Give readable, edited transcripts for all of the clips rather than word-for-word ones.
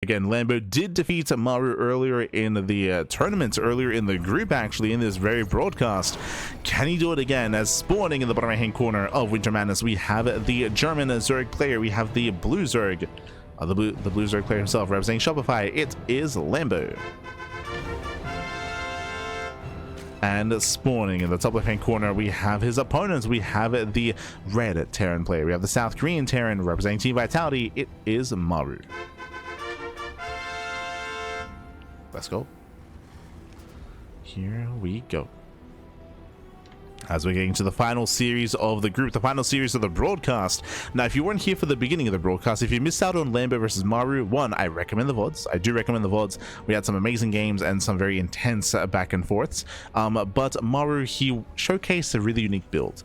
Again, Lambo did defeat Maru earlier in the tournament, earlier in the group, actually, in this very broadcast. Can he do it again? As spawning in the bottom right-hand corner of Winter Madness, we have the German Zerg player. We have the blue Zerg, the blue Zerg player himself, representing Shopify. It is Lambo. And spawning in the top left-hand corner, we have his opponents. We have the red Terran player. We have the South Korean Terran representing Team Vitality. It is Maru. Let's go. Here we go. As we're getting to the final series of the group, the final series of the broadcast. Now, if you weren't here for the beginning of the broadcast, if you missed out on Lambo versus Maru, one, I recommend the VODs. I do recommend the VODs. We had some amazing games and some very intense back and forths. But Maru, he showcased a really unique build.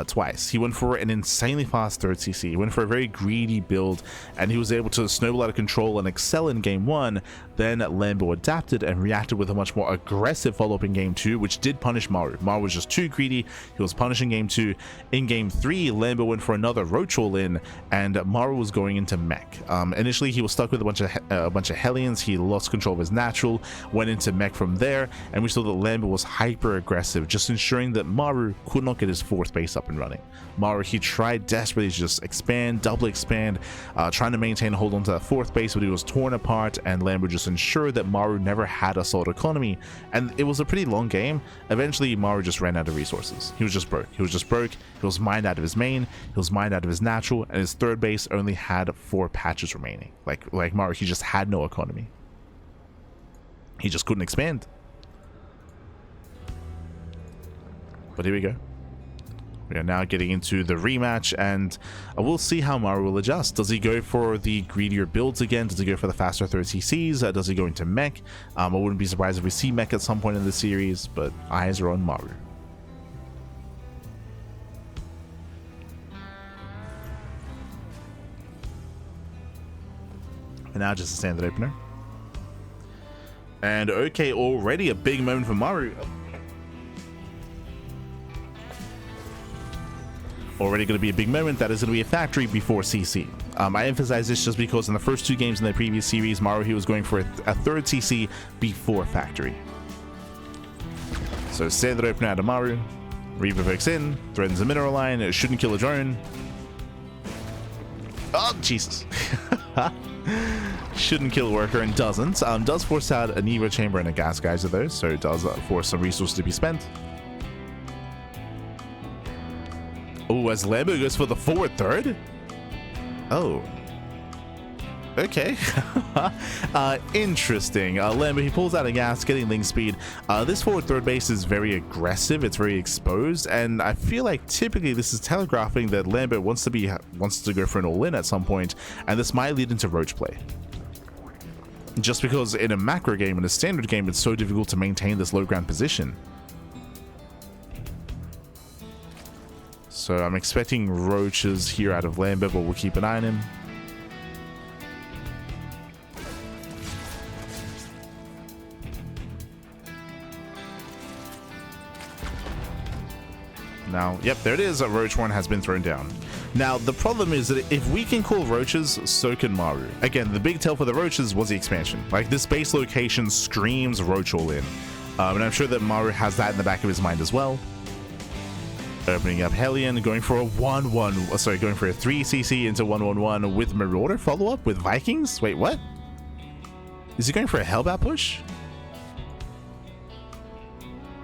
Twice. He went for an insanely fast 3rd CC. He went for a very greedy build, and he was able to snowball out of control and excel in game 1. Then Lambo adapted and reacted with a much more aggressive follow-up in game 2, which did punish Maru. Maru was just too greedy. He was punished in game 2. In game 3, Lambo went for another roach all-in, and Maru was going into mech. Initially, he was stuck with a bunch of Hellions. He lost control of his natural, went into mech from there, and we saw that Lambo was hyper-aggressive, just ensuring that Maru could not get his 4th base up and running. Maru, he tried desperately to just expand, double expand, trying to maintain a hold on to that 4th base, but he was torn apart, and Lambo just ensured that Maru never had a solid economy, and it was a pretty long game. Eventually, Maru just ran out of resources. He was just broke. He was mined out of his main, he was mined out of his natural, and his 3rd base only had 4 patches remaining. Like Maru, he just had no economy. He just couldn't expand. But here we go. We are now getting into the rematch, and we'll see how Maru will adjust. Does he go for the greedier builds again? Does he go for the faster 3rd CCs? Does he go into mech? I wouldn't be surprised if we see mech at some point in the series, but eyes are on Maru. And now just a standard opener. And okay, already a big moment for Maru. Already going to be a big moment. That is going to be a factory before CC. I emphasize this just because in the first 2 games in the previous series, Maru, he was going for a 3rd CC before factory. So standard opener out of Maru. Reaper pokes in, threatens the mineral line. It shouldn't kill a drone. Oh, Jesus. Shouldn't kill a worker and doesn't. Does force out an Evo chamber and a gas geyser though, so it does force some resources to be spent. Oh, as Lambo goes for the forward 3rd. Oh. Okay. Interesting. Lambo, he pulls out a gas, getting link speed. This forward 3rd base is very aggressive. It's very exposed, and I feel like typically this is telegraphing that Lambo wants to go for an all-in at some point, and this might lead into roach play. Just because in a macro game, in a standard game, it's so difficult to maintain this low ground position. So I'm expecting roaches here out of Lambo, but we'll keep an eye on him. Now, yep, there it is. A roach one has been thrown down. Now, the problem is that if we can call roaches, so can Maru. Again, the big tell for the roaches was the expansion. Like, this base location screams roach all in. And I'm sure that Maru has that in the back of his mind as well. Opening up Hellion, going for a 1-1, sorry, going for a 3cc into 1-1-1 with Marauder follow-up with Vikings? Wait, what? Is he going for a Hellbat push?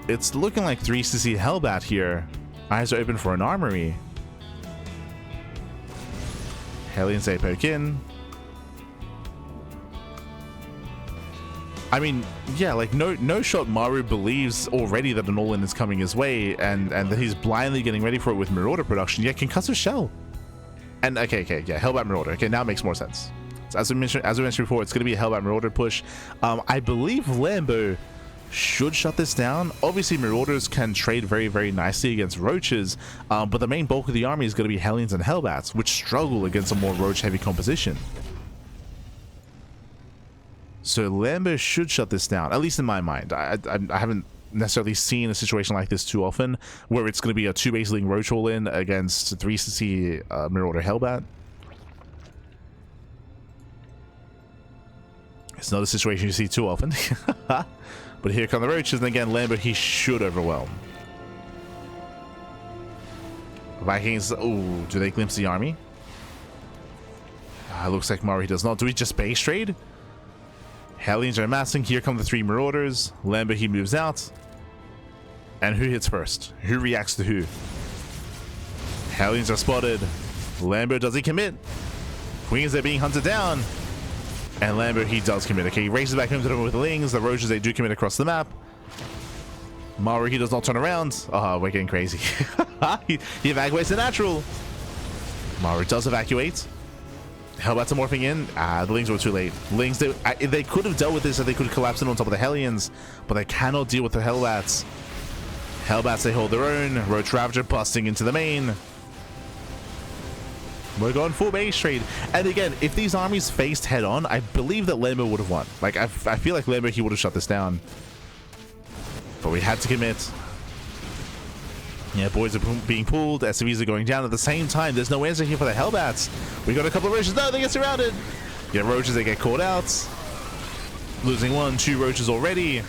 It's looking like 3cc Hellbat here. Eyes are open for an armory. Hellion say poke in. I mean, yeah, like no shot Maru believes already that an all-in is coming his way, and that he's blindly getting ready for it with Marauder production, yet concussive shell. And okay, yeah, Hellbat Marauder. Okay, now it makes more sense. So as we mentioned before, it's going to be a Hellbat Marauder push. I believe Lambo should shut this down. Obviously, Marauders can trade very, very nicely against roaches, but the main bulk of the army is going to be Hellions and Hellbats, which struggle against a more roach-heavy composition. So Lambo should shut this down, at least in my mind. I haven't necessarily seen a situation like this too often, where it's going to be a 2-base link roach all-in against 3cc Marauder Hellbat. It's not a situation you see too often. But here come the roaches, and again, Lambo, he should overwhelm. Vikings, ooh, do they glimpse the army? Looks like Maru, he does not. Do we just base trade? Hellions are amassing. Here come the 3 Marauders. Lambo, he moves out. And who hits first? Who reacts to who? Hellions are spotted. Lambo, does he commit? Queens are being hunted down. And Lambo, he does commit. Okay, he races back home to them with the Lings. The Roaches, they do commit across the map. Maru, he does not turn around. Oh, we're getting crazy. he evacuates the natural. Maru does evacuate. Hellbats are morphing in. The Lings were too late. Lings, they could have dealt with this if they could collapse in on top of the Hellions, but they cannot deal with the Hellbats. Hellbats, they hold their own. Roach Ravager busting into the main. We're going full base trade. And again, if these armies faced head on, I believe that Lambo would have won. Like, I feel like Lambo, he would have shut this down. But we had to commit. Yeah, boys are being pulled. SCVs are going down at the same time. There's no answer here for the Hellbats. We got a couple of roaches. No, they get surrounded. Yeah, roaches, they get caught out. Losing 1, 2 roaches already.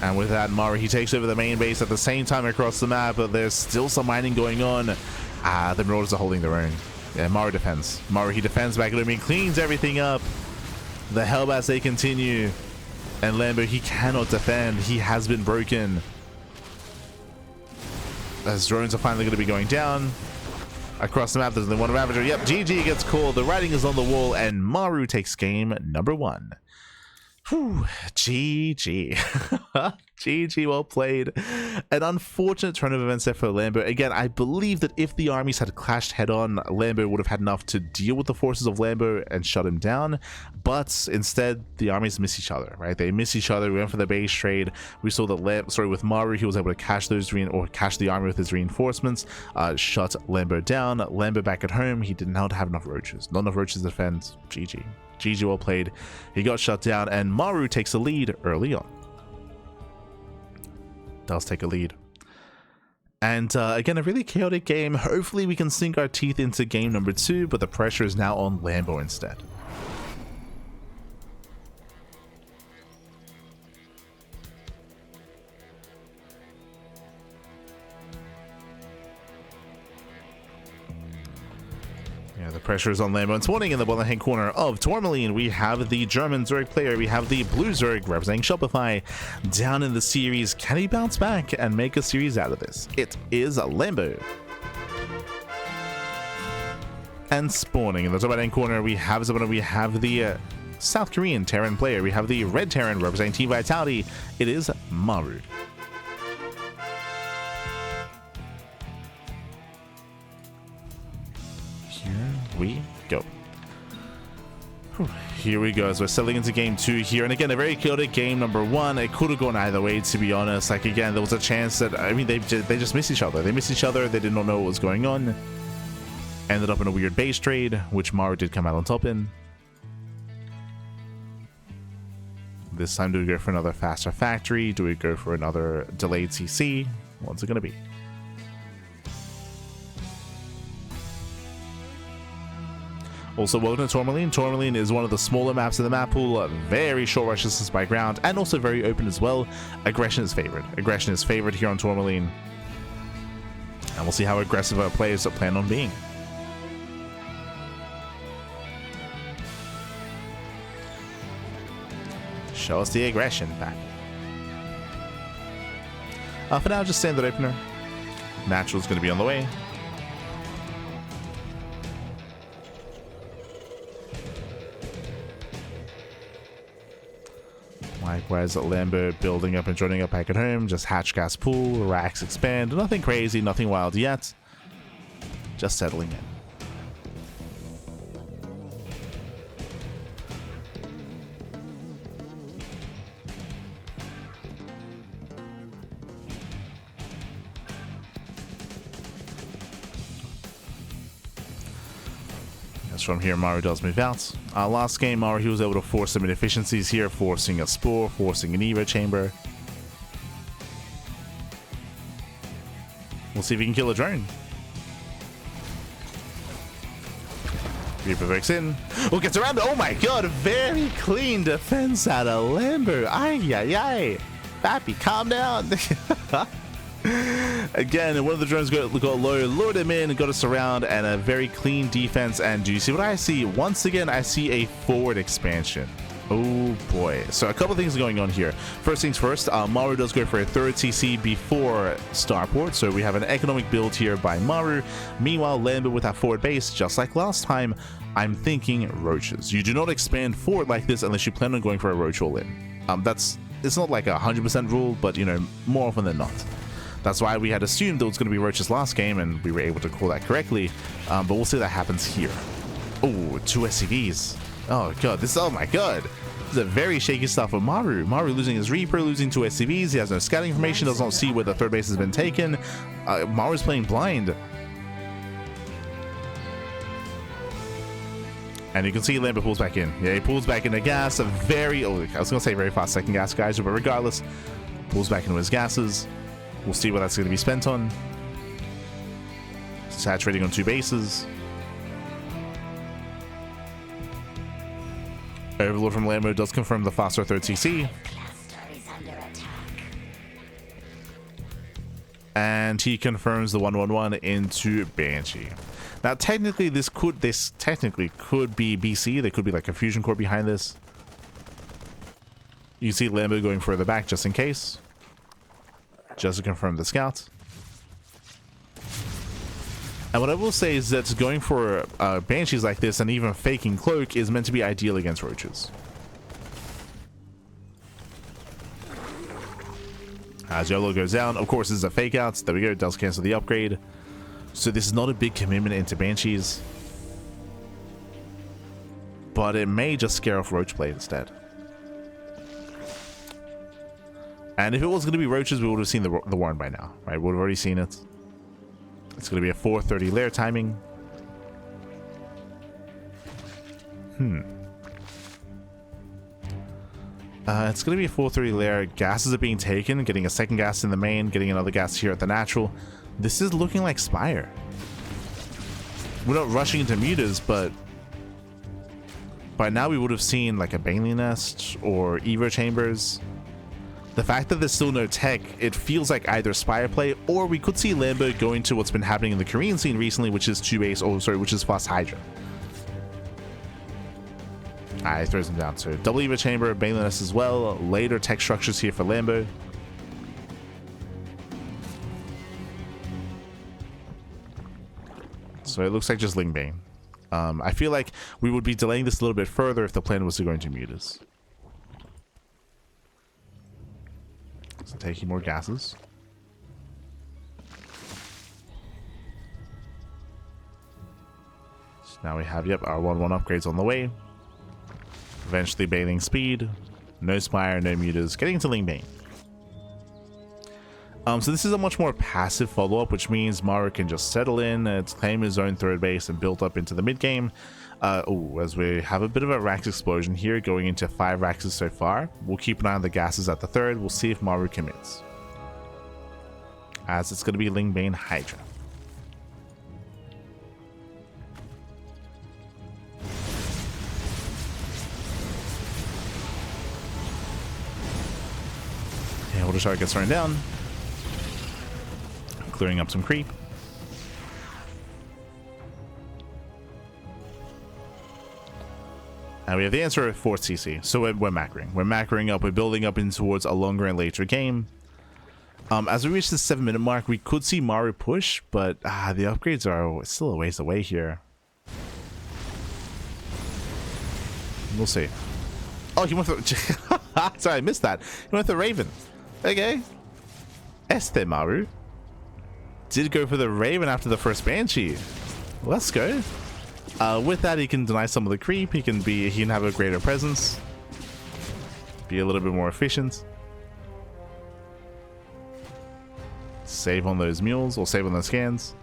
And with that, Maru, he takes over the main base at the same time across the map, but there's still some mining going on. The Marauders are holding their own. Yeah, Maru defends. Maru, he defends back at him. He cleans everything up. The Hellbats, they continue. And Lambo, he cannot defend. He has been broken. As drones are finally going to be going down. Across the map, there's only 1 Ravager. Yep, GG gets called. The writing is on the wall, and Maru takes game number 1. Whew, GG. GG, well played. An unfortunate turn of events there for Lambo. Again, I believe that if the armies had clashed head-on, Lambo would have had enough to deal with the forces of Lambo and shut him down. But instead, the armies miss each other, right? They miss each other. We went for the base trade. We saw that with Maru, he was able to cash the army with his reinforcements, shut Lambo down. Lambo back at home, he did not have enough roaches. Not enough roaches to defend. GG. GG, well played. He got shut down, and Maru takes a lead early on. Does take a lead. And again, a really chaotic game. Hopefully we can sink our teeth into game number 2, but the pressure is now on Lambo instead. Yeah, the pressure is on Lambo. It's morning in the bottom hand corner of Tourmaline. We have the German Zerg player. We have the blue Zerg representing Shopify down in the series. Can he bounce back and make a series out of this? It is Lambo. And spawning in the top right hand corner, we have the South Korean Terran player. We have the red Terran representing Team Vitality. It is Maru. We go. Here we go as we're settling into game 2 here, and again, a very chaotic game number 1. It could have gone either way, to be honest. Like, again, there was a chance that, I mean, they just missed each other. They missed each other. They did not know what was going on. Ended up in a weird base trade, which Maru did come out on top in. This time, do we go for another faster factory? Do we go for another delayed CC? What's it going to be? Also, welcome to Tourmaline. Tourmaline is one of the smaller maps in the map pool. Very short rush distance by ground, and also very open as well. Aggression is favored. Aggression is favored here on Tourmaline. And we'll see how aggressive our players plan on being. Show us the aggression back. For now, just standard opener. Natural is going to be on the way. Likewise, Lambo building up and joining up back at home. Just hatch gas pool, racks expand. Nothing crazy, nothing wild yet. Just settling in. From here, Maru does move out. Last game, Maru, he was able to force some inefficiencies here, forcing a Spore, forcing an Evo Chamber. We'll see if he can kill a drone. Reaper breaks in. Oh, gets around. Oh my god, very clean defense out of Lambo. Ay, ay, ay. Pappy, calm down. Again, one of the drones got low, lured him in, got us around, and a very clean defense. And do you see what I see? Once again, I see a forward expansion. Oh boy. So a couple things going on here. First things first, Maru does go for a third CC before Starport, so we have an economic build here by Maru. Meanwhile, Lambo with that forward base, just like last time, I'm thinking roaches. You do not expand forward like this unless you plan on going for a roach all in. It's not like a 100% rule, but you know, more often than not. That's why we had assumed there was going to be roaches last game, and we were able to call that correctly. But we'll see that happens here. Oh, 2 SCVs. Oh god, oh my god. This is a very shaky stuff for Maru. Maru losing his Reaper, losing 2 SCVs. He has no scouting information, does not see where the third base has been taken. Maru's playing blind. And you can see Lambo pulls back in. Yeah, he pulls back into gas. I was going to say very fast second gas, guys, but regardless, pulls back into his gases. We'll see what that's going to be spent on. Saturating on 2 bases. Overlord from Lambo does confirm the faster third CC. And he confirms the 1-1-1 into Banshee. Now technically this technically could be BC. There could be like a fusion core behind this. You see Lambo going further back just in case. Just to confirm the scouts. And what I will say is that going for Banshees like this and even faking Cloak is meant to be ideal against roaches. As Yellow goes down, of course this is a fake out. There we go, it does cancel the upgrade. So this is not a big commitment into Banshees. But it may just scare off Roachblade instead. And if it was going to be roaches, we would have seen the Warren by now, right? We would have already seen it. It's going to be a 4:30 lair timing. It's going to be a 4:30 lair. Gases are being taken, getting a second gas in the main, getting another gas here at the natural. This is looking like Spire. We're not rushing into mutas, but by now we would have seen like a Bailey Nest or Evo Chambers. The fact that there's still no tech, it feels like either Spire play, or we could see Lambo go into what's been happening in the Korean scene recently, which is which is Fast Hydra. He throws him down. So double Evo Chamber, Bailey Nest as well. Later tech structures here for Lambo. So it looks like just Ling Bane. I feel like we would be delaying this a little bit further if the plan was to go into mutas. So taking more gases. So now we have, our 1-1 upgrades on the way. Eventually bailing speed. No Spire, no mutas. Getting into Ling Bane. So this is a much more passive follow-up, which means Maru can just settle in, claim his own third base, and build up into the mid-game. As we have a bit of a Rax explosion here, going into 5 Raxes so far. We'll keep an eye on the gases at the third. We'll see if Maru commits. As it's going to be Ling Bane Hydra. Yeah, Water Shark gets thrown down. Clearing up some creep. And we have the answer at 4th CC. So we're macroing. We're macroing up. We're building up in towards a longer and later game. As we reach the 7-minute mark, we could see Maru push, but the upgrades are still a ways away here. We'll see. Oh, he went for... Sorry, I missed that. He went for Raven. Okay. Maru did go for the Raven after the first Banshee. Let's go. With that, he can deny some of the creep. He can have a greater presence. Be a little bit more efficient. Save on those mules, or save on those scans.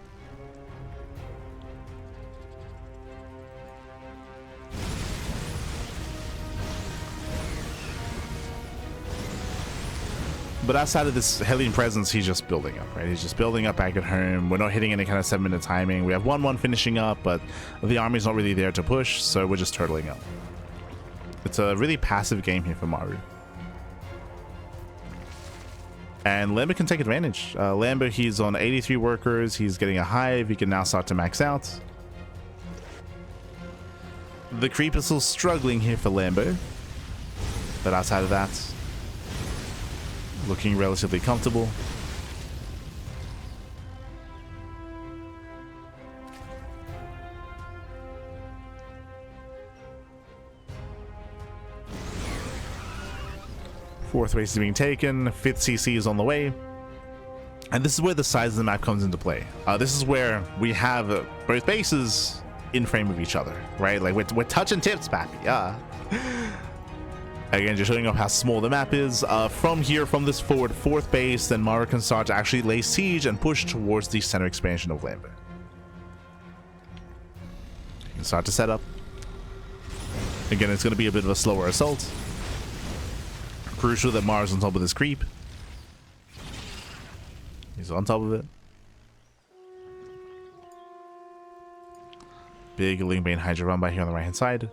But outside of this Hellion presence, he's just building up, right? He's just building up back at home. We're not hitting any kind of 7-minute timing. We have 1-1 finishing up, but the army's not really there to push, so we're just turtling up. It's a really passive game here for Maru. And Lambo can take advantage. Lambo, he's on 83 workers. He's getting a hive. He can now start to max out. The creep is still struggling here for Lambo. But outside of that, looking relatively comfortable. Fourth base is being taken. Fifth CC is on the way. And this is where the size of the map comes into play. This is where we have both bases in frame of each other, right? Like we're touching tips, pappy. Yeah. Again, just showing off how small the map is. From here, from this forward fourth base, then Maru can start to actually lay siege and push towards the center expansion of Lambo. You can start to set up. Again, it's going to be a bit of a slower assault. Crucial that Maru's on top of this creep. He's on top of it. Big Lingbane Hydra run by here on the right hand side.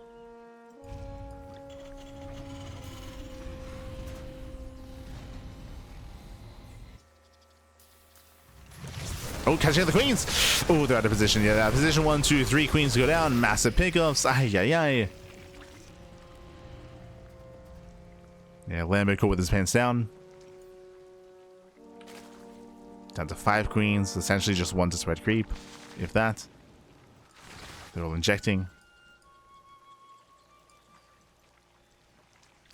Oh, catching the queens. Oh, they're out of position. Yeah, that position. 1, 2, 3 queens go down. Massive pickups. Ay, ay, ay. Yeah, Lambo caught with his pants down. Down to 5 queens. Essentially just 1 to spread creep, if that. They're all injecting.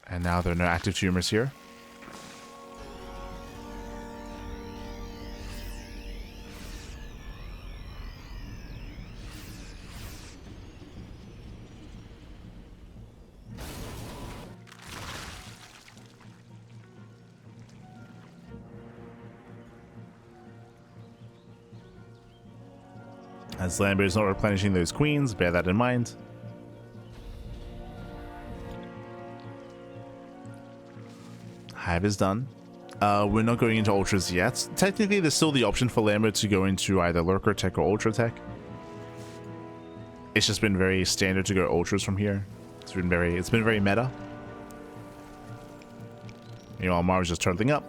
And now there are no active tumors here. As Lambo is not replenishing those queens, bear that in mind. Hive is done. We're not going into ultras yet. Technically, there's still the option for Lambo to go into either lurker tech or ultra tech. It's just been very standard to go ultras from here. It's been very meta. Meanwhile, Maru's just turtling up.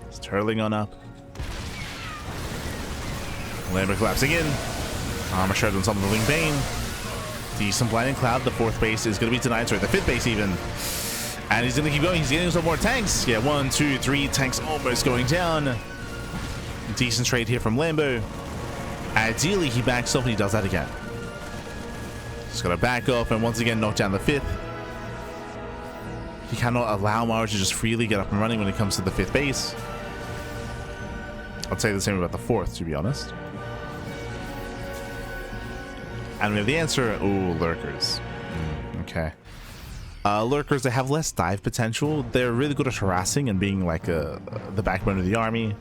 It's turtling on up. Lambo collapsing in. Armor shred on some of the Ling Bane. Decent blinding cloud. The fourth base is going to be denied. Sorry, the fifth base even. And he's going to keep going. He's getting some more tanks. Yeah, 1, 2, 3 tanks almost going down. Decent trade here from Lambo. Ideally, he backs off and he does that again. Just got to back off and once again knock down the fifth. He cannot allow Maru to just freely get up and running when it comes to the fifth base. I'd say the same about the fourth, to be honest. And we have the answer. Ooh, lurkers. Okay. Lurkers, they have less dive potential. They're really good at harassing and being like the backbone of the army.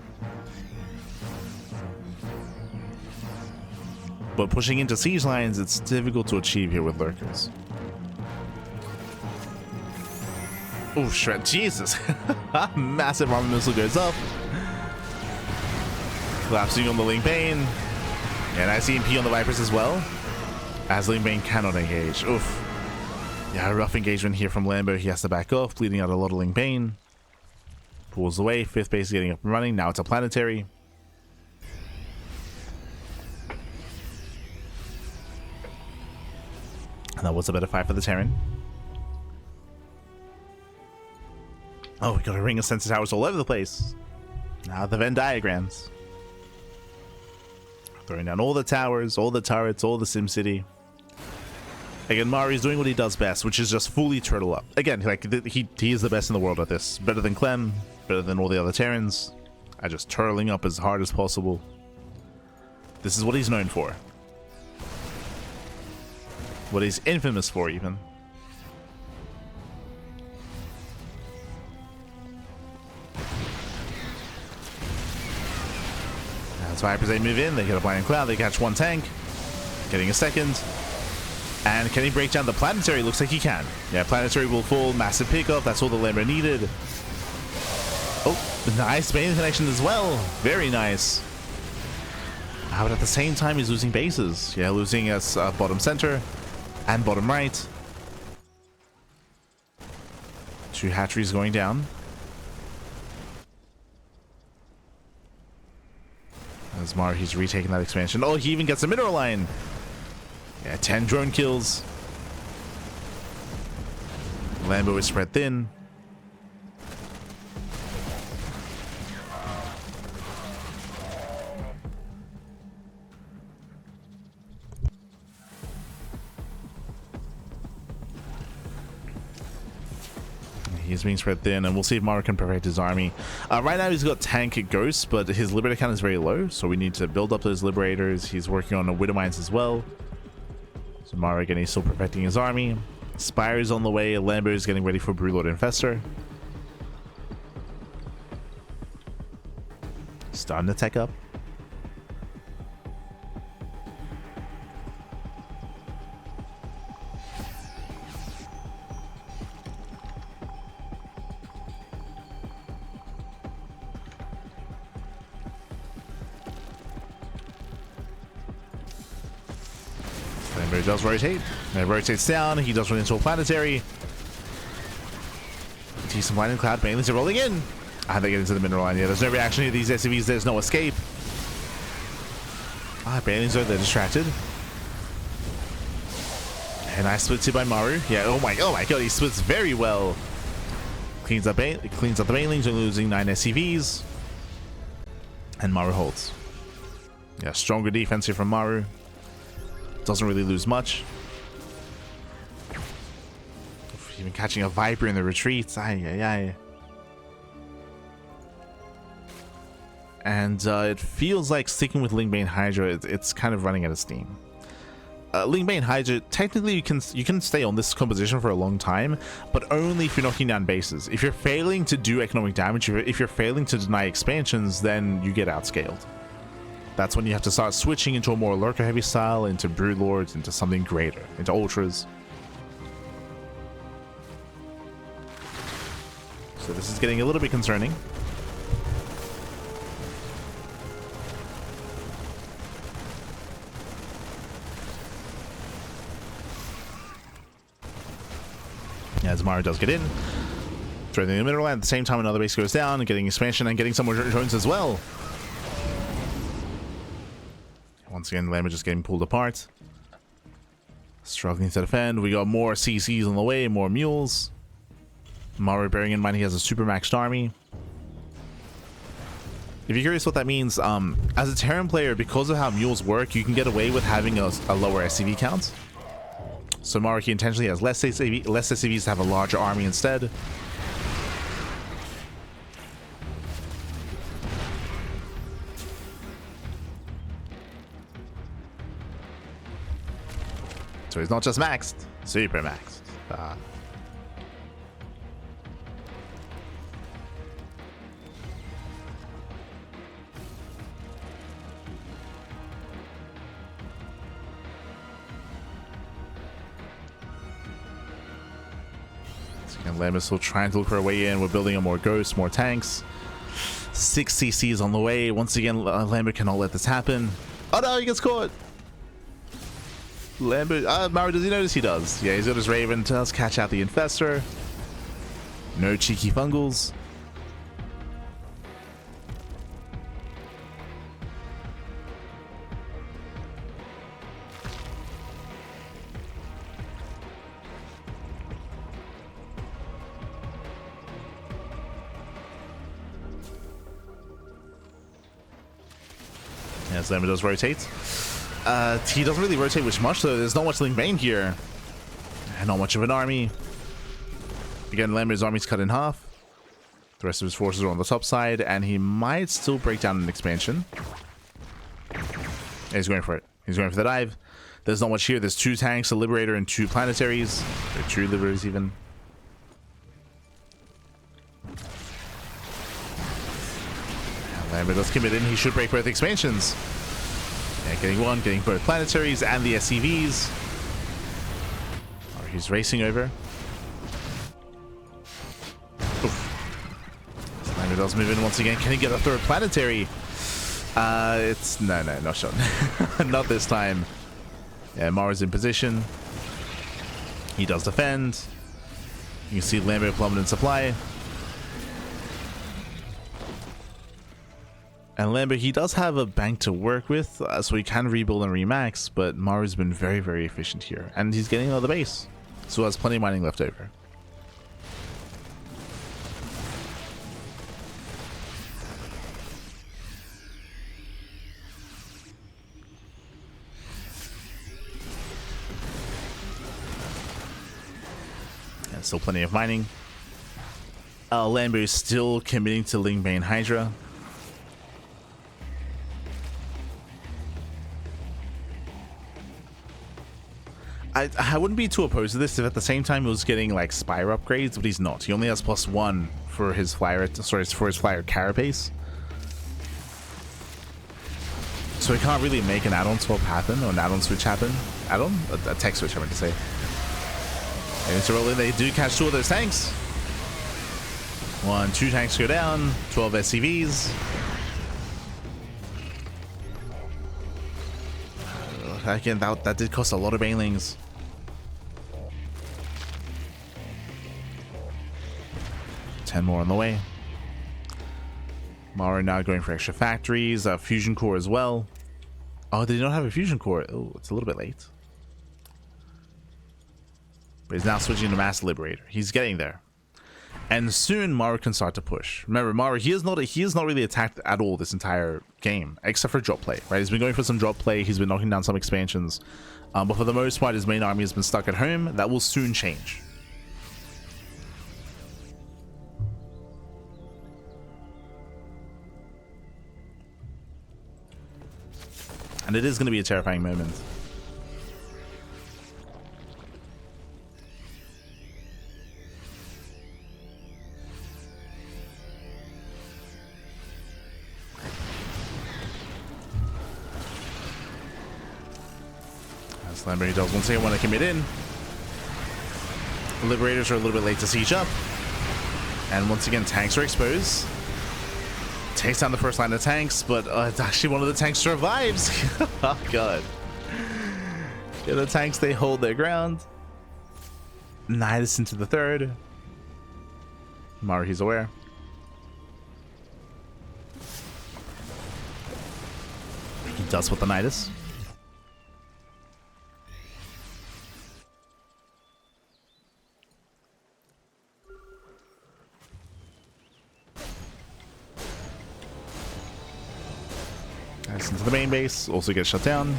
But pushing into siege lines, it's difficult to achieve here with lurkers. Oh, shred. Jesus. Massive armor missile goes up. Collapsing on the Ling Bane. And I see MP on the Vipers as well. As Ling Bane cannot engage. Oof. Yeah, rough engagement here from Lambo. He has to back off, bleeding out a lot of Ling Bane. Pulls away. Fifth base is getting up and running. Now it's a planetary. And that was a better fight for the Terran. Oh, we got a ring of sensor towers all over the place. Now the Venn diagrams. Throwing down all the towers, all the turrets, all the SimCity. Again, Maru is doing what he does best, which is just fully turtle up. Again, like he is the best in the world at this. Better than Clem, better than all the other Terrans. I just turtling up as hard as possible. This is what he's known for. What he's infamous for, even. As Vipers, they move in, they get a blinding cloud, they catch 1 tank, getting a second. And can he break down the planetary? Looks like he can. Yeah, planetary will fall, massive pickup, that's all the Lambo needed. Nice main connection as well. Very nice. But at the same time, he's losing bases. Yeah, losing us bottom center and bottom right. 2 hatcheries going down. As Maru, he's retaking that expansion. Oh, he even gets a mineral line. Yeah, 10 drone kills. Lambo is spread thin. He's being spread thin, and we'll see if Maru can protect his army. Right now he's got tank ghosts, but his liberator count is very low, so we need to build up those liberators. He's working on the widow mines as well. So Maru again, he's still protecting his army. Spire is on the way. Lambo is getting ready for Broodlord Infestor. Starting to tech up. Lambo does rotate. It rotates down. He does run into a planetary. Decent lightning cloud. Banelings are rolling in. They get into the mineral line. Yeah, there's no reaction to these SCVs. There's no escape. Banelings are there distracted. And nice splits here by Maru. Yeah, oh my god, he splits very well. Cleans up the Banelings, and losing 9 SCVs. And Maru holds. Yeah, stronger defense here from Maru. Doesn't really lose much. Even catching a Viper in the retreats. And it feels like sticking with Lingbane Hydra, it's kind of running out of steam. Lingbane Hydra, technically you can stay on this composition for a long time, but only if you're knocking down bases. If you're failing to do economic damage, if you're failing to deny expansions, then you get outscaled. That's when you have to start switching into a more lurker heavy style, into Broodlords, into something greater, into Ultras. So this is getting a little bit concerning. As Maru does get in, throwing the mineral line at the same time another base goes down, getting expansion and getting some more drones as well. Once again, Lambo just getting pulled apart. Struggling to defend. We got more CCs on the way, more mules. Maru, bearing in mind he has a super maxed army. If you're curious what that means, as a Terran player, because of how mules work, you can get away with having a lower SCV count. So Maru intentionally has less SCVs to have a larger army instead. So he's not just maxed, super maxed. Lambo still trying to look for a way in. We're building up more ghosts, more tanks. 6 CCs on the way. Once again, Lambo cannot let this happen. Oh no, he gets caught. Lambo, Maru, does he notice? He does. Yeah, he's got his Raven, does catch out the Infestor. No cheeky fungals. Yes, Lambo does rotate. He doesn't really rotate much, so there's not much Lingbane here. And not much of an army. Again, Lambo's army's cut in half. The rest of his forces are on the top side, and he might still break down an expansion. Yeah, he's going for it. He's going for the dive. There's not much here. There's 2 tanks, a Liberator, and 2 planetaries. Or 2 Liberators, even. Lambo does commit in. He should break both expansions. Yeah, getting one, getting both planetaries and the SCVs. He's racing over. Oof. Lambo does move in once again. Can he get a third planetary? It's no shot. Not this time. Yeah, Maru's in position. He does defend. You can see Lambo plummet in supply. And Lambo, he does have a bank to work with, so he can rebuild and remax, but Maru's been very, very efficient here. And he's getting another base, so has plenty of mining left over. Yeah, still plenty of mining. Lambo is still committing to Lingbane Hydra. I wouldn't be too opposed to this if at the same time he was getting like Spire upgrades, but he's not. He only has +1 for his flyer, for his flyer carapace. So he can't really make an add-on swap happen or an add-on switch happen. Add-on? A tech switch, I meant to say. And to roll in, they do catch 2 of those tanks. 2 tanks go down, 12 SCVs. Again, that did cost a lot of banelings. 10 more on the way. Maru now going for extra factories, fusion core as well. Oh, they don't have a fusion core. Oh, it's a little bit late. But he's now switching to Mass Liberator. He's getting there. And soon Maru can start to push. Remember, Maru, he is not really attacked at all this entire game, except for drop play, right? He's been going for some drop play, he's been knocking down some expansions. But for the most part, his main army has been stuck at home. That will soon change. And it is going to be a terrifying moment. As Lambo does once again want to commit in. The Liberators are a little bit late to siege up. And once again, tanks are exposed. Takes down the first line of tanks, but it's actually one of the tanks survives. Oh god. Yeah, the tanks, they hold their ground. Nidus into the third. Maru, he's aware. He does with the Nidus. Nice into the main base, also gets shut down.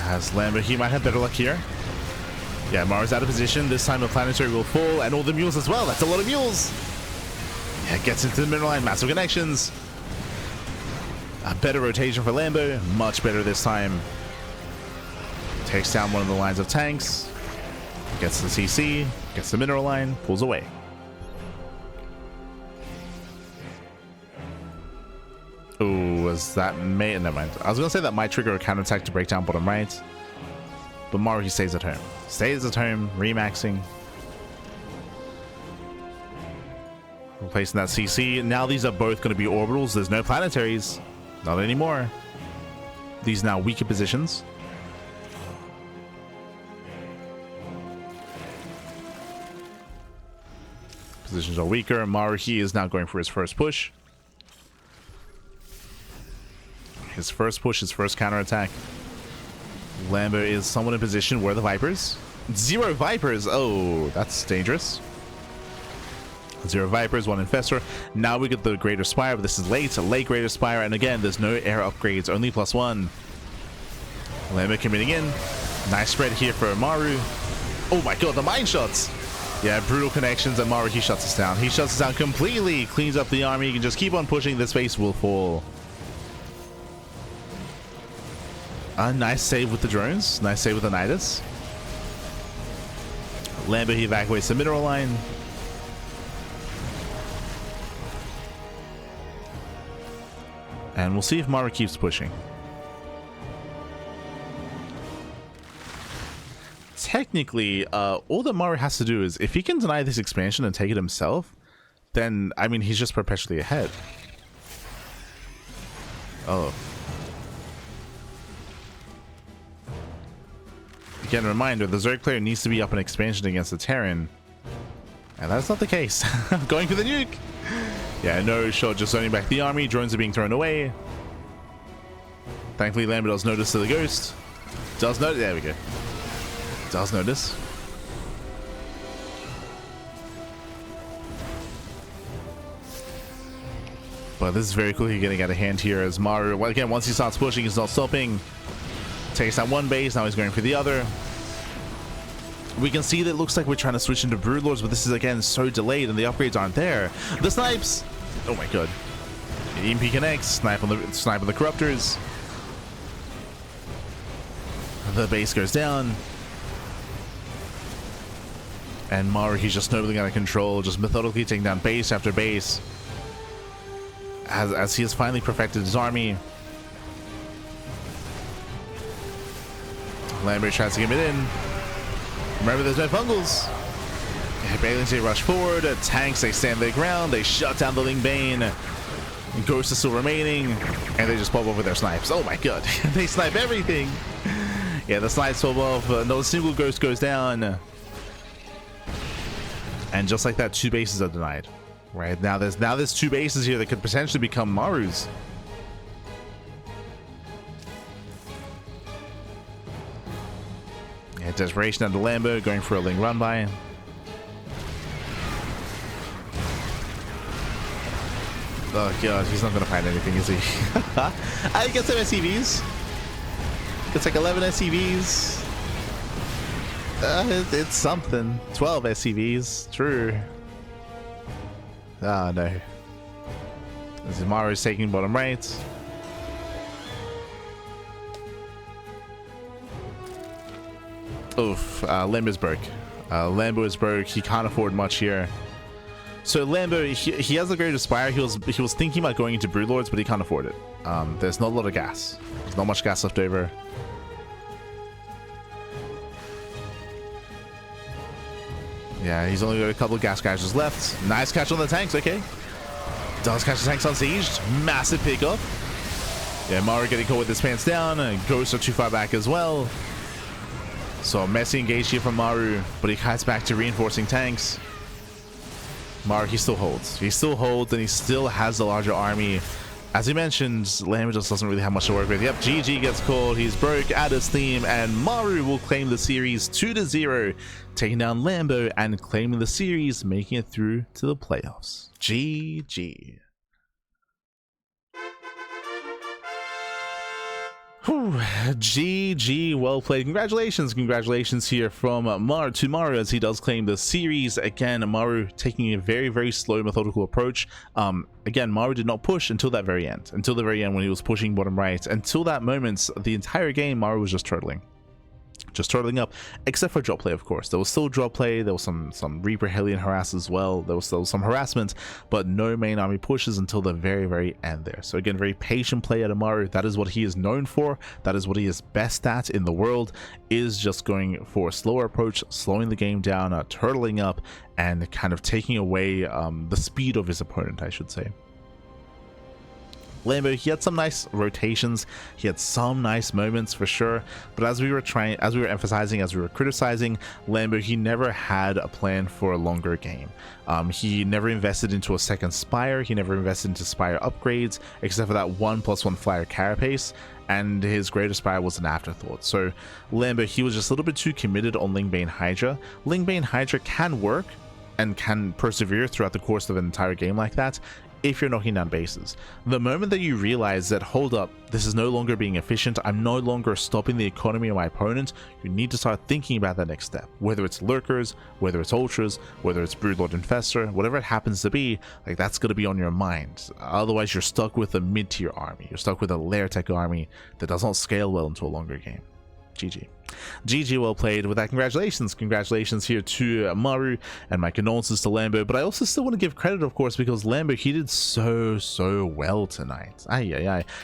As Lambo, he might have better luck here. Yeah, Maru's out of position. This time a planetary will fall, and all the mules as well. That's a lot of mules. Yeah, gets into the mineral line, massive connections. A better rotation for Lambo, much better this time. Takes down one of the lines of tanks. Gets the CC, gets the mineral line, pulls away. Ooh, was that may never mind. I was gonna say that might trigger a counterattack to break down bottom right. But Maru, he stays at home. Stays at home, remaxing. Replacing that CC. Now these are both going to be orbitals. There's no planetaries. Not anymore. These now weaker positions. Positions are weaker. Maru, he is now going for his first push. His first push, his first counterattack. Lambo is somewhat in position. Where are the Vipers? 0 Vipers. Oh, that's dangerous. 0 Vipers, 1 Infestor. Now we get the Greater Spire, but this is late. A late Greater Spire, and again, there's no air upgrades, only +1. Lambo committing in. Nice spread here for Maru. Oh my god, the mine shots! Yeah, brutal connections, and Maru, he shuts us down. He shuts us down completely, cleans up the army. You can just keep on pushing, this base will fall. A nice save with the drones. Nice save with the Nidus. Lambo, he evacuates the mineral line. And we'll see if Maru keeps pushing. Technically, all that Maru has to do is, if he can deny this expansion and take it himself, then, I mean, he's just perpetually ahead. Oh. Again, reminder, the Zerg player needs to be up an expansion against the Terran. And that's not the case. Going for the nuke! Yeah, no shot, just zoning back the army. Drones are being thrown away. Thankfully, Lambo does notice to the ghost. Does notice. There we go. Does notice. But this is very quickly getting out of hand here as Maru, well, again, once he starts pushing, he's not stopping. Takes out one base, now he's going for the other. We can see that it looks like we're trying to switch into Broodlords, but this is again so delayed and the upgrades aren't there. The snipes! Oh my god. EMP connects, snipe on the corruptors. The base goes down. And Maru, he's just snowballing out of control, just methodically taking down base after base. As he has finally perfected his army. Lambert tries to get it in. Remember, there's no fungals. Aliens, they rush forward. Tanks, they stand their ground. They shut down the Ling Bane. Ghosts are still remaining. And they just pop off with their snipes. Oh my god. They snipe everything. Yeah, the snipes pop off. No single ghost goes down. And just like that, 2 bases are denied. Right now, there's 2 bases here that could potentially become Maru's. Yeah, desperation under Lambo, going for a Ling run by. Oh god, he's not gonna find anything, is he? I get some SCVs. It's like 11 SCVs. It's something. 12 SCVs. True. Oh no. This is Maru's taking bottom right. Oof. Lambo's broke. Lambo is broke. He can't afford much here. So Lambo, he has a great aspire. He was thinking about going into Broodlords, but he can't afford it. There's not a lot of gas. There's not much gas left over. Yeah, he's only got a couple of gas catches left. Nice catch on the tanks, okay. Does catch the tanks unsieged. Massive pickup. Yeah, Maru getting caught with his pants down. Ghosts are too far back as well. So messy engage here from Maru, but he cuts back to reinforcing tanks. Maru, he still holds. He still holds, and he still has the larger army. As he mentioned, Lambo just doesn't really have much to work with. Yep, GG gets called. He's broke at his team, and Maru will claim the series 2-0, taking down Lambo and claiming the series, making it through to the playoffs. GG. Whew. GG, well played. Congratulations here from Maru to Maru as he does claim the series. Again, Maru taking a very, very slow, methodical approach. Again, Maru did not push until that very end. Until the very end when he was pushing bottom right. Until that moment, the entire game, Maru was just turtling. Just turtling up, except for drop play, of course. There was still drop play, there was some Reaper Hellion harass as well, there was still some harassment, but no main army pushes until the very, very end there. So again, very patient play out of Maru. That is what he is known for, that is what he is best at in the world, is just going for a slower approach, slowing the game down, turtling up, and kind of taking away the speed of his opponent, I should say. Lambo, he had some nice rotations, he had some nice moments for sure, but as we were emphasizing, as we were criticizing, Lambo, he never had a plan for a longer game. He never invested into a second Spire, he never invested into Spire upgrades, except for that 1+1 flyer carapace, and his greater Spire was an afterthought. So Lambo, he was just a little bit too committed on Lingbane Hydra. Lingbane Hydra can work and can persevere throughout the course of an entire game like that, if you're knocking down bases. The moment that you realize that, hold up, this is no longer being efficient, I'm no longer stopping the economy of my opponent, you need to start thinking about that next step. Whether it's lurkers, whether it's ultras, whether it's Broodlord Infestor, whatever it happens to be, like, that's going to be on your mind. Otherwise, you're stuck with a mid-tier army. You're stuck with a lair tech army that does not scale well into a longer game. GG. GG, well played. With that, congratulations here to Maru, and my condolences to Lambo. But I also still want to give credit, of course, because Lambo, he did so well tonight.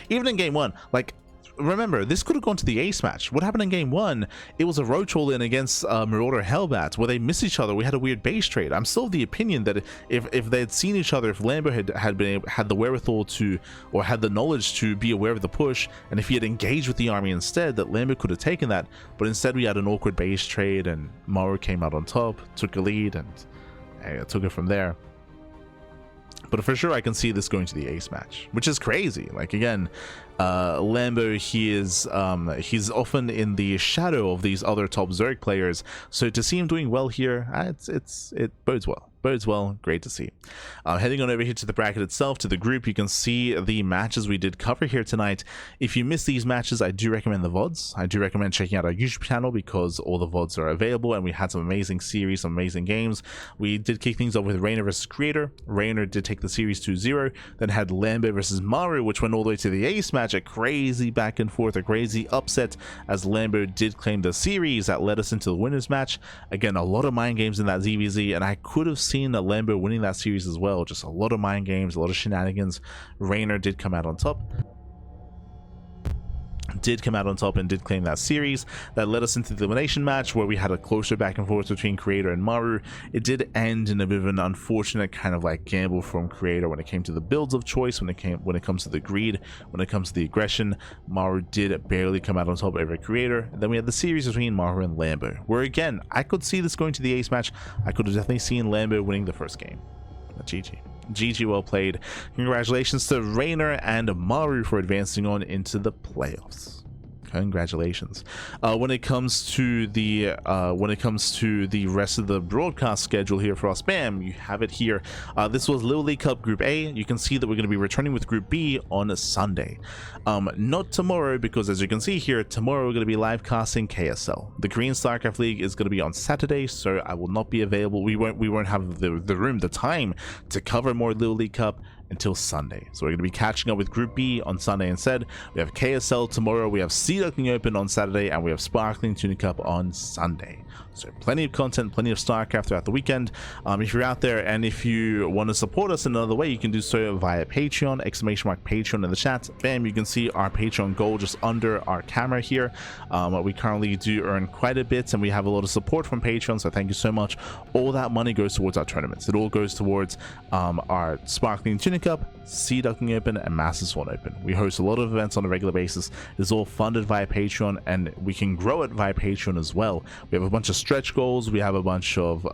Even in game 1, like, remember, this could have gone to the ace match. What happened in game 1? It was a roach all in against Marauder Hellbat, where they missed each other. We had a weird base trade. I'm still of the opinion that if they had seen each other, if Lambo had the wherewithal to, or had the knowledge to be aware of the push, and if he had engaged with the army instead, that Lambo could have taken that. But instead, we had an awkward base trade, and Maru came out on top, took a lead, and took it from there. But for sure, I can see this going to the ace match, which is crazy. Like, again, Lambo, he's often in the shadow of these other top Zerg players, so to see him doing well here, it bodes well. Great to see. Heading on over here to the bracket itself, to the group, you can see the matches we did cover here tonight. If you missed these matches, I do recommend the VODs. I do recommend checking out our YouTube channel, because all the VODs are available, and we had some amazing series, some amazing games. We did kick things off with Rainer versus Creator. Rainer did take the series 2-0, then had Lambo versus Maru, which went all the way to the ace match, a crazy back and forth, a crazy upset, as Lambo did claim the series. That led us into the winners match. Again, a lot of mind games in that TvZ, and I could have seen a Lambo winning that series as well. Just a lot of mind games, a lot of shenanigans. Rainer did come out on top. And did claim that series. That led us into the elimination match, where we had a closer back and forth between Creator and Maru. It did end in a bit of an unfortunate kind of like gamble from Creator when it came to the builds of choice, when it comes to the greed, when it comes to the aggression. Maru did barely come out on top over Creator. And then we had the series between Maru and Lambo, where again, I could see this going to the ace match. I could have definitely seen Lambo winning the first game. But GG, well played. Congratulations to Rainer and Maru for advancing on into the playoffs. Congratulations. When it comes to the rest of the broadcast schedule here for us, bam, you have it here. This was LiuLi Cup Group A. You can see that we're going to be returning with Group B on a Sunday. Not tomorrow, because as you can see here, tomorrow we're going to be live casting KSL. The Korean StarCraft League is going to be on Saturday, so I will not be available. We won't have the room, the time to cover more LiuLi Cup until Sunday. So we're going to be catching up with Group B on Sunday instead. We have KSL tomorrow, we have Ducklings Open on Saturday, and we have Sparkling Tunic Cup on Sunday. So plenty of content, plenty of StarCraft throughout the weekend. If you're out there and if you want to support us in another way, you can do so via Patreon, !Patreon in the chat. Bam, you can see our Patreon goal just under our camera here. We currently do earn quite a bit, and we have a lot of support from Patreon, so thank you so much. All that money goes towards our tournaments. It all goes towards our Sparkling Tunic Cup, Ducklings Open, and Masters Swan Open. We host a lot of events on a regular basis. It's all funded via Patreon, and we can grow it via Patreon as well. We have a bunch of stretch goals. We have a bunch of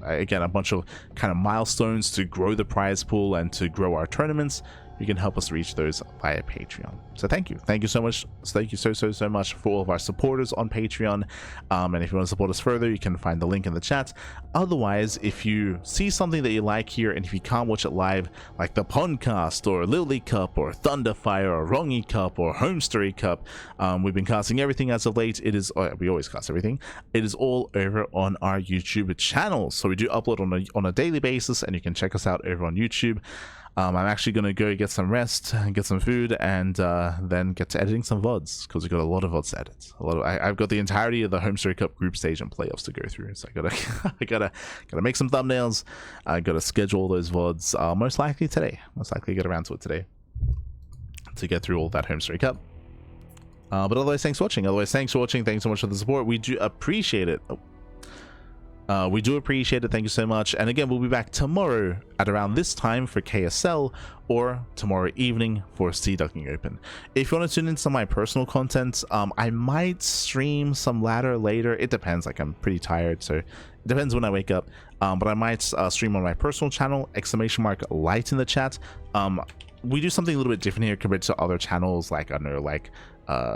again, a bunch of kind of milestones to grow the prize pool and to grow our tournaments. You can help us reach those via Patreon. So thank you so much. Thank you so much for all of our supporters on Patreon. And if you want to support us further, you can find the link in the chat. Otherwise, if you see something that you like here, and if you can't watch it live, like the podcast or LiuLi Cup or Thunderfire or Rongi Cup or Homestory Cup, we've been casting everything as of late. It is we always cast everything. It is all over on our YouTube channel. So we do upload on a daily basis, and you can check us out over on YouTube. I'm actually going to go get some rest, get some food, and then get to editing some VODs, because we've got a lot of VODs to edit. I've got the entirety of the Homestory Cup group stage and playoffs to go through, so I gotta make some thumbnails. I gotta schedule those VODs most likely today. Most likely get around to it today to get through all that Homestory Cup. But otherwise, thanks for watching. Thanks so much for the support. We do appreciate it. Thank you so much. And again, we'll be back tomorrow at around this time for KSL, or tomorrow evening for Ducklings Open. If you want to tune in some of my personal content, I might stream some ladder later. It depends. Like, I'm pretty tired, so it depends when I wake up. But I might stream on my personal channel, !light in the chat. We do something a little bit different here compared to other channels, like, I don't know, like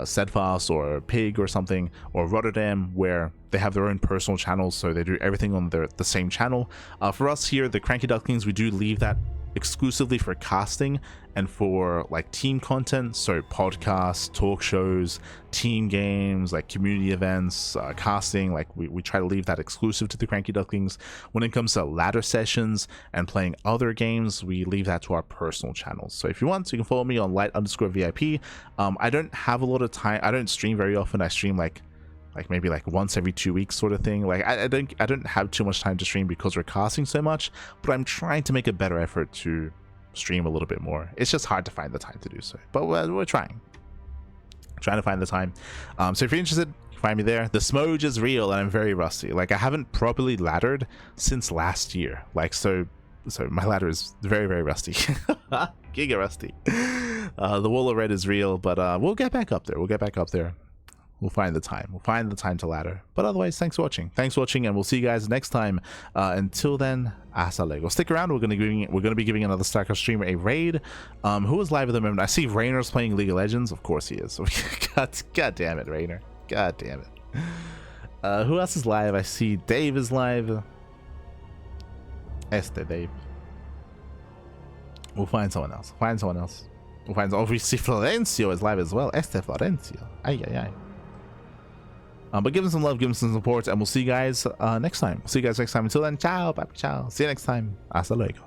Steadfast or Pig or something, or Rotterdam, where they have their own personal channels, so they do everything on the same channel. For us here, the CranKy Ducklings, we do leave that exclusively for casting and for like team content, so podcasts, talk shows, team games, like community events, casting. Like we try to leave that exclusive to the CranKy Ducklings. When it comes to ladder sessions and playing other games, we leave that to our personal channels. So if you want, you can follow me on light_VIP. I don't have a lot of time. I don't stream very often. I stream like maybe like once every 2 weeks sort of thing. Like I don't have too much time to stream because we're casting so much, but I'm trying to make a better effort to stream a little bit more. It's just hard to find the time to do so, but we're trying to find the time. So if you're interested, find me there. The smudge is real and I'm very rusty. Like I haven't properly laddered since last year. Like so my ladder is very, very rusty. Giga rusty. The wall of red is real, but we'll get back up there. We'll find the time to ladder. But otherwise, thanks for watching, and we'll see you guys next time. Until then, hasta luego. Stick around. We're gonna be giving another StarCraft streamer a raid. Who is live at the moment? I see Rainer's playing League of Legends. Of course he is. God damn it, Rainer. God damn it. Who else is live? I see Dave is live. Dave. We'll find someone else. Oh, we see Florencio is live as well. Florencio. Ay. But give him some love, give him some support, and we'll see you guys next time. Until then, ciao, papi, ciao. See you next time. Hasta luego.